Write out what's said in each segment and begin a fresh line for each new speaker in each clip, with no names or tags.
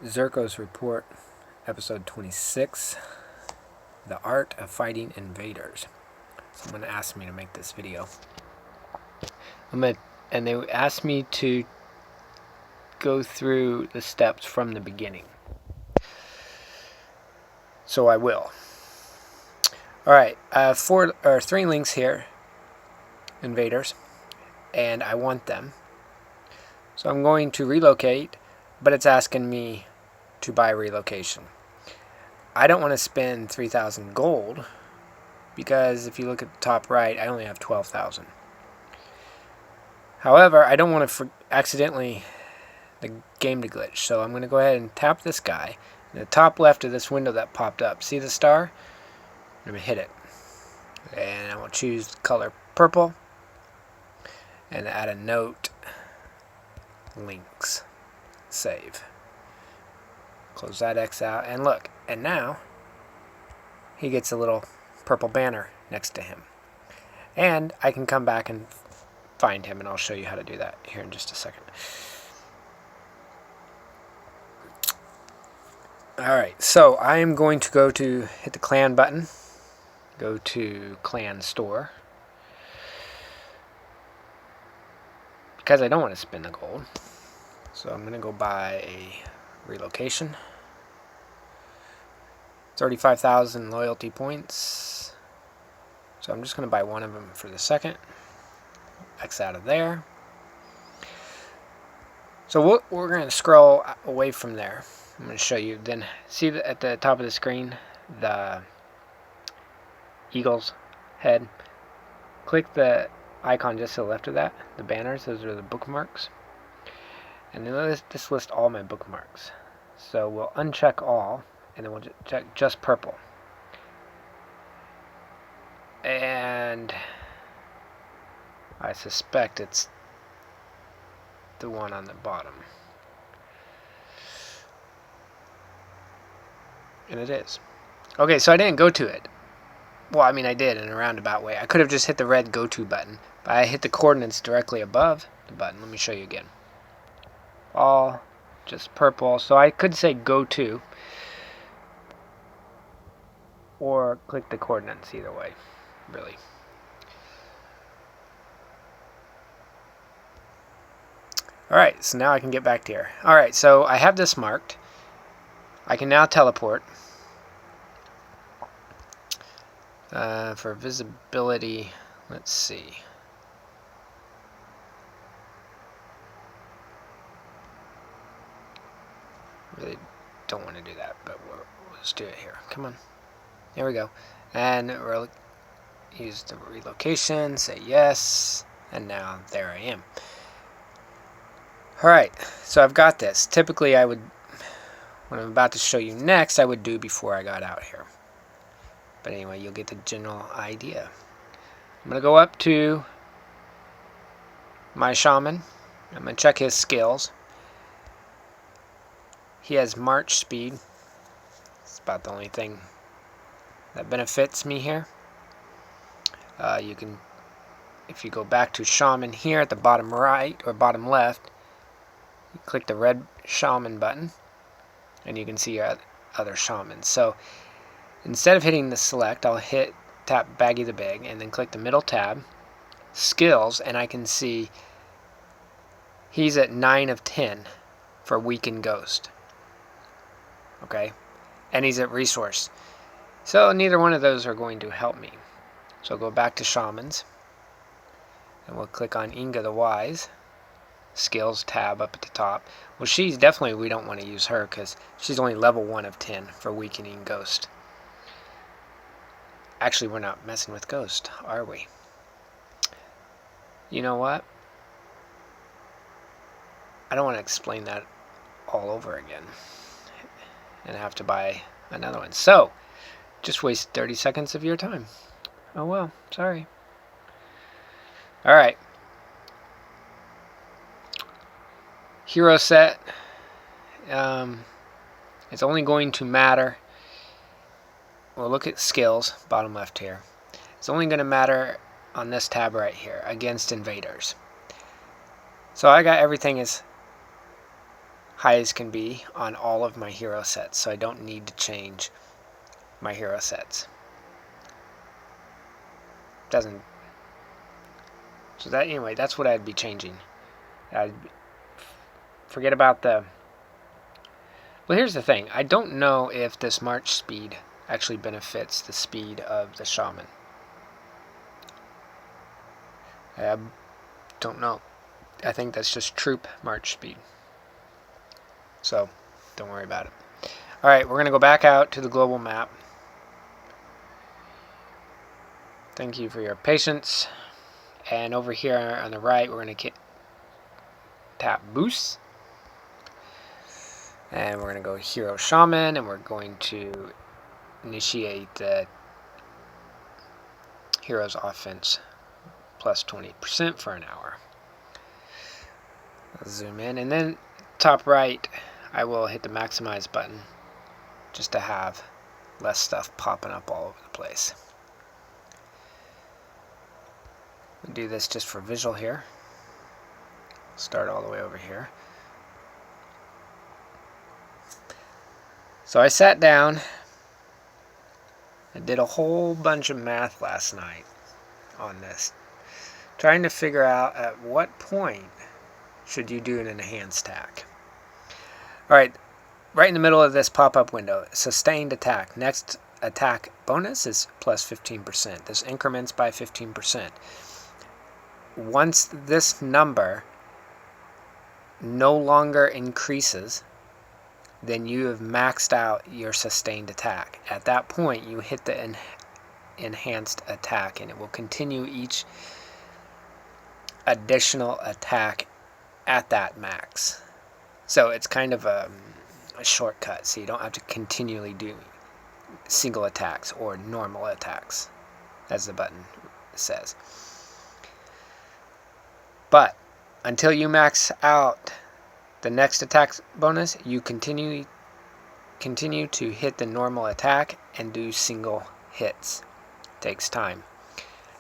Xirco's Report, Episode 26, The Art of Fighting Invaders. Someone asked me to make this video. And they asked me to go through the steps from the beginning. So I will. Alright, three links here, invaders, and I want them. So I'm going to relocate, but it's asking me to buy relocation. I don't want to spend 3,000 gold because if you look at the top right, I only have 12,000. However, I don't want to accidentally the game to glitch, so I'm going to go ahead and tap this guy. In the top left of this window that popped up, see the star? I'm going to hit it. And I will choose the color purple and add a note, links, save. Close that X out, and look, and now he gets a little purple banner next to him. And I can come back and find him, and I'll show you how to do that here in just a second. Alright, so I am going to hit the clan button, go to clan store, because I don't want to spend the gold. So I'm going to go buy a relocation. 35,000 loyalty points. So I'm just going to buy one of them for the second. X out of there. So we're going to scroll away from there. I'm going to show you. Then see at the top of the screen the eagle's head. Click the icon just to the left of that. The banners, those are the bookmarks. And then this lists all my bookmarks. So we'll uncheck all, and then we'll check just purple. And I suspect it's the one on the bottom. And it is. Okay, so I didn't go to it. Well, I mean, I did in a roundabout way. I could have just hit the red go to button, but I hit the coordinates directly above the button. Let me show you again. All just purple, so I could say go to or click the coordinates, either way, really. Alright, so now I can get back to here. Alright, so I have this marked. I can now teleport. For visibility, let's see. Really don't want to do that, but we'll just do it here. Come on. There we go. And we'll use the relocation, say yes, and now there I am. Alright, so I've got this. Typically I would, what I'm about to show you next, I would do before I got out here. But anyway, you'll get the general idea. I'm going to go up to my shaman. I'm going to check his skills. He has march speed. It's about the only thing that benefits me here. You can, if you go back to shaman here at the bottom right or bottom left, you click the red shaman button and you can see your other shamans. So instead of hitting the select, I'll tap Baggy the Big and then click the middle tab, skills, and I can see he's at 9 of 10 for weakened ghost. Okay, and he's at resource. So neither one of those are going to help me. So I'll go back to shamans and we'll click on Inga the Wise. Skills tab up at the top. Well, she's definitely, we don't want to use her because she's only level 1 of 10 for weakening ghost. Actually, we're not messing with ghost, are we? You know what? I don't want to explain that all over again and have to buy another one. So, just waste 30 seconds of your time. Oh well, sorry. Alright. Hero set. It's only going to matter. We'll look at skills, bottom left here. It's only going to matter on this tab right here, against invaders. So I got everything as high as can be on all of my hero sets, so I don't need to change my hero sets. Doesn't. So that, anyway, that's what I'd be changing. I'd forget about the. Well, here's the thing. I don't know if this march speed actually benefits the speed of the shaman. I don't know. I think that's just troop march speed. So, don't worry about it. Alright, we're going to go back out to the global map. Thank you for your patience. And over here on the right, we're going to tap boost. And we're going to go hero shaman, and we're going to initiate the hero's offense plus 20% for an hour. I'll zoom in, and then top right, I will hit the maximize button just to have less stuff popping up all over the place. We'll do this just for visual here. Start all the way over here. So I sat down and did a whole bunch of math last night on this, trying to figure out at what point should you do an enhanced attack. Alright, right in the middle of this pop-up window, sustained attack. Next attack bonus is plus 15%. This increments by 15%. Once this number no longer increases, then you have maxed out your sustained attack. At that point, you hit the enhanced attack, and it will continue each additional attack at that max. So it's kind of a shortcut, so you don't have to continually do single attacks or normal attacks, as the button says. But until you max out the next attack bonus, you continue to hit the normal attack and do single hits. Takes time.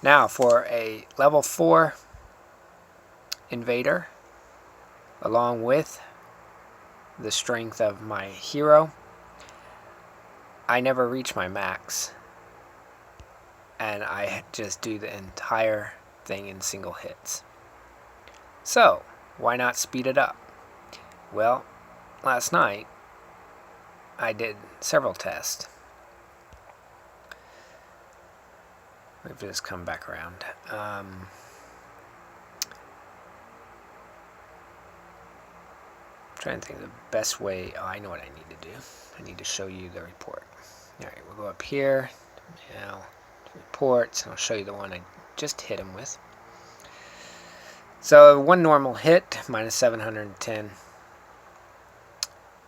Now for a level 4 invader, along with the strength of my hero, I never reach my max, and I just do the entire thing in single hits. So why not speed it up? Well, last night I did several tests. We've just come back around. Trying to think of the best way. Oh, I know what I need to do. I need to show you the report. Alright, we'll go up here. Now, reports, and I'll show you the one I just hit him with. So, one normal hit, minus 710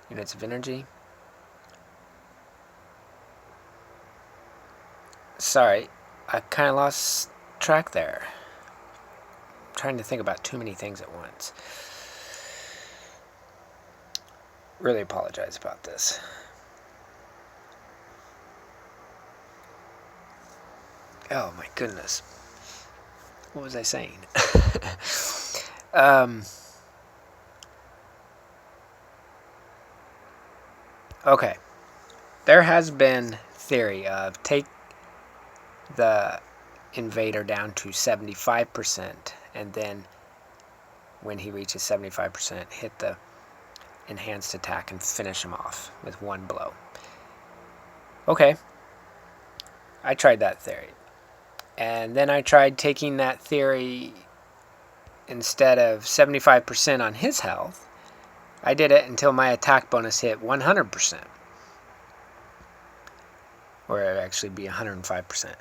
units of energy. Sorry, I kind of lost track there. I'm trying to think about too many things at once. Really apologize about this. Oh my goodness. What was I saying? Okay. There has been theory of take the invader down to 75%, and then when he reaches 75%, hit the enhanced attack and finish him off with one blow. Okay. I tried that theory. And then I tried taking that theory, instead of 75% on his health, I did it until my attack bonus hit 100%. Or it would actually be 105%,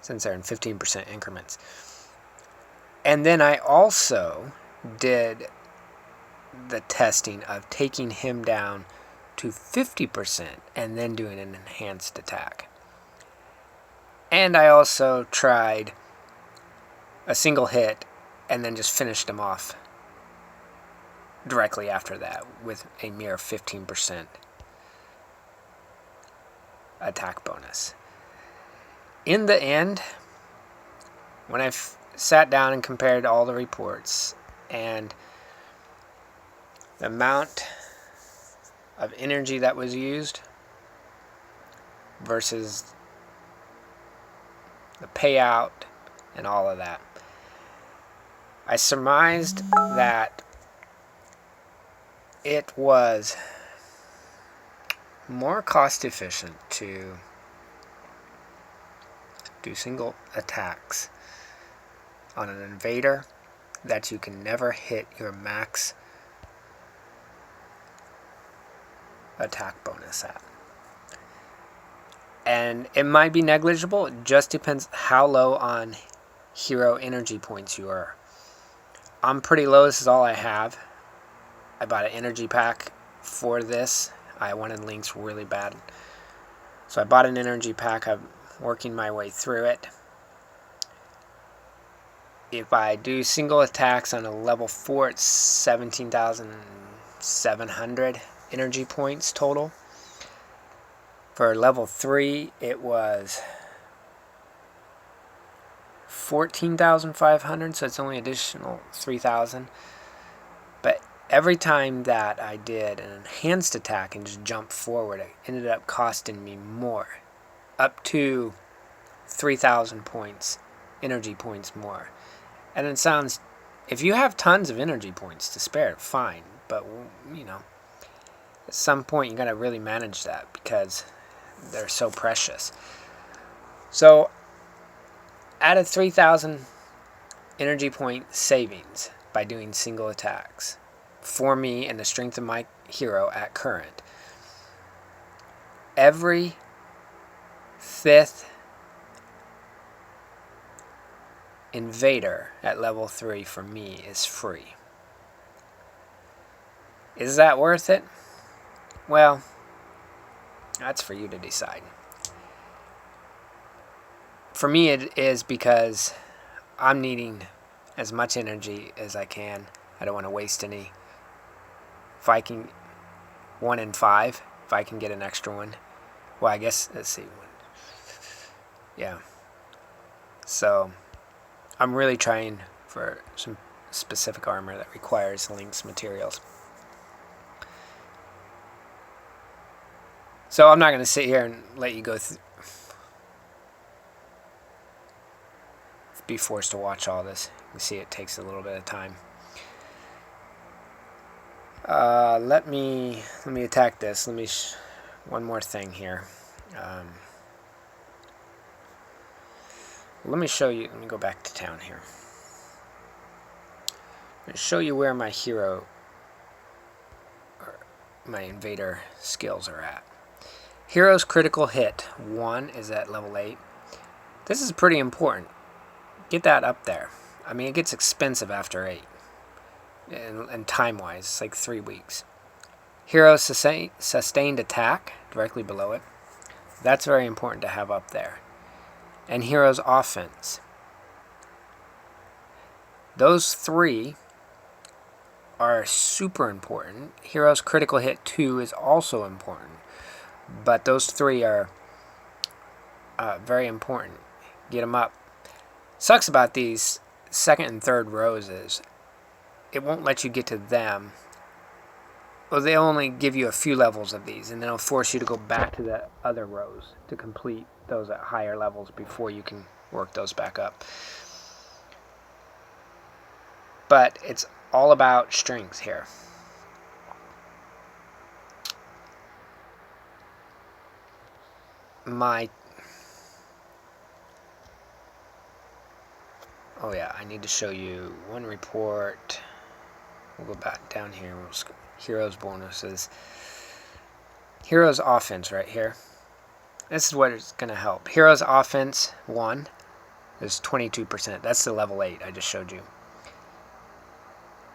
since they're in 15% increments. And then I also did the testing of taking him down to 50% and then doing an enhanced attack. And I also tried a single hit and then just finished him off directly after that with a mere 15% attack bonus. In the end, when I sat down and compared all the reports and the amount of energy that was used versus the payout and all of that. I surmised that it was more cost efficient to do single attacks on an invader that you can never hit your max attack bonus at. And it might be negligible. It just depends how low on hero energy points you are. I'm pretty low. This is all I have. I bought an energy pack for this. I wanted links really bad. So I bought an energy pack. I'm working my way through it. If I do single attacks on a level 4, it's 17,700 energy points total. For level 3, it was 14,500, so it's only additional 3,000. But every time that I did an enhanced attack and just jumped forward, it ended up costing me more. Up to 3,000 points, energy points more. And it sounds, if you have tons of energy points to spare, fine. But, you know, at some point you're going to really manage that because they're so precious. So, added 3,000 energy point savings by doing single attacks for me and the strength of my hero at current. Every 5th invader at level 3 for me is free. Is that worth it? Well, that's for you to decide. For me it is because I'm needing as much energy as I can. I don't want to waste any. If I can 1 in 5, if I can get an extra one. Well, I guess, let's see. Yeah. So, I'm really trying for some specific armor that requires links materials. So I'm not going to sit here and let you go be forced to watch all this. You can see it takes a little bit of time. Let me attack this. One more thing here. Let me show you. Let me go back to town here. I'm going to show you where my hero, or my invader skills are at. Hero's critical hit 1 is at level 8. This is pretty important. Get that up there. I mean, it gets expensive after 8. And time-wise, it's like 3 weeks. Hero's sustained attack, directly below it. That's very important to have up there. And Hero's offense. Those 3 are super important. Hero's critical hit 2 is also important. But those 3 are very important. Get them up. Sucks about these second and third rows is it won't let you get to them. Well, they only give you a few levels of these, and then it'll force you to go back to the other rows to complete those at higher levels before you can work those back up. But it's all about strength here. Oh yeah, I need to show you one report. We'll go back down here. Heroes bonuses. Heroes offense right here. This is what it's going to help. Heroes offense 1 is 22%. That's the level 8 I just showed you.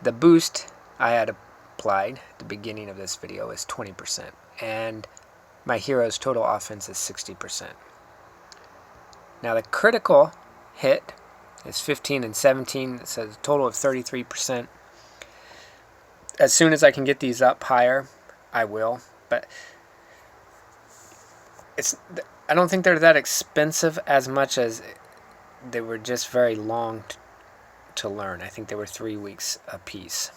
The boost I had applied at the beginning of this video is 20%. And my hero's total offense is 60%. Now the critical hit is 15 and 17. It says a total of 33%. As soon as I can get these up higher, I will. But I don't think they're that expensive as much as they were just very long to learn. I think they were 3 weeks a piece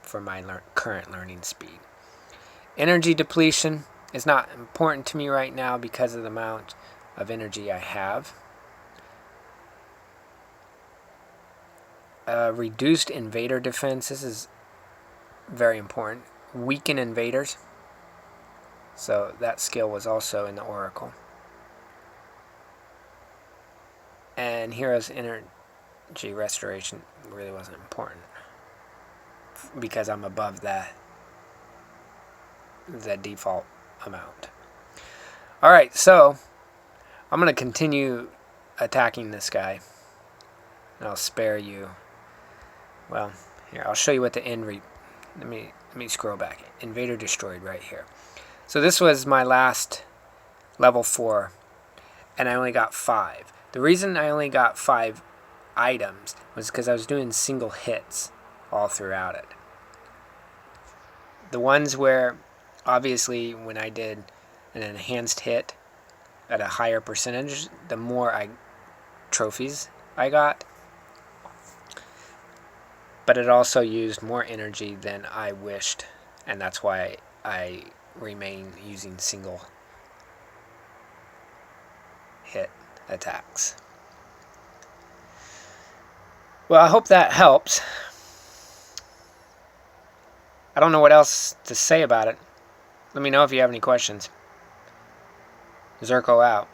for my current learning speed. Energy depletion is not important to me right now because of the amount of energy I have. Reduced invader defense. This is very important. Weaken invaders. So that skill was also in the Oracle. And Hero's energy restoration really wasn't important because I'm above the default amount. Alright, so I'm going to continue attacking this guy. And I'll spare you. Well, here, I'll show you what the end let me scroll back. Invader destroyed right here. So this was my last level 4, and I only got 5. The reason I only got 5 items was because I was doing single hits all throughout it. The ones where, obviously, when I did an enhanced hit at a higher percentage, the more trophies I got. But it also used more energy than I wished, and that's why I remain using single hit attacks. Well, I hope that helps. I don't know what else to say about it. Let me know if you have any questions. Xirco out.